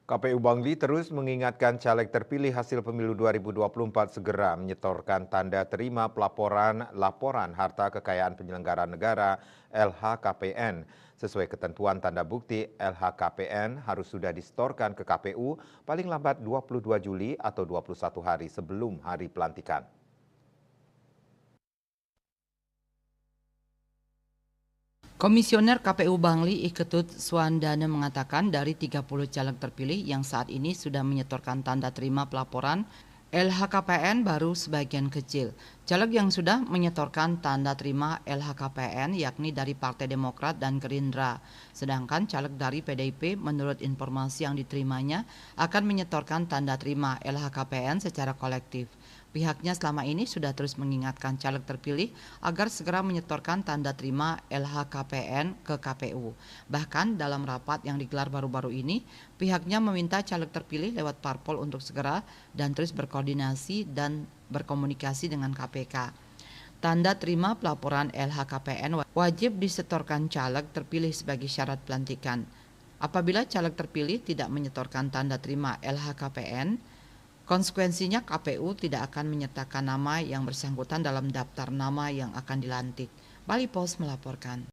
KPU Bangli terus mengingatkan caleg terpilih hasil pemilu 2024 segera menyetorkan tanda terima laporan harta kekayaan penyelenggara negara LHKPN. Sesuai ketentuan tanda bukti, LHKPN harus sudah disetorkan ke KPU paling lambat 22 Juli atau 21 hari sebelum hari pelantikan. Komisioner KPU Bangli Iketut Suandana mengatakan dari 30 caleg terpilih yang saat ini sudah menyetorkan tanda terima pelaporan LHKPN baru sebagian kecil. Caleg yang sudah menyetorkan tanda terima LHKPN yakni dari Partai Demokrat dan Gerindra. Sedangkan caleg dari PDIP menurut informasi yang diterimanya akan menyetorkan tanda terima LHKPN secara kolektif. Pihaknya selama ini sudah terus mengingatkan caleg terpilih agar segera menyetorkan tanda terima LHKPN ke KPU. Bahkan dalam rapat yang digelar baru-baru ini, pihaknya meminta caleg terpilih lewat parpol untuk segera dan terus berkoordinasi dan berkomunikasi dengan KPK. Tanda terima pelaporan LHKPN wajib disetorkan caleg terpilih sebagai syarat pelantikan. Apabila caleg terpilih tidak menyetorkan tanda terima LHKPN, konsekuensinya KPU tidak akan menyertakan nama yang bersangkutan dalam daftar nama yang akan dilantik. Bali Post melaporkan.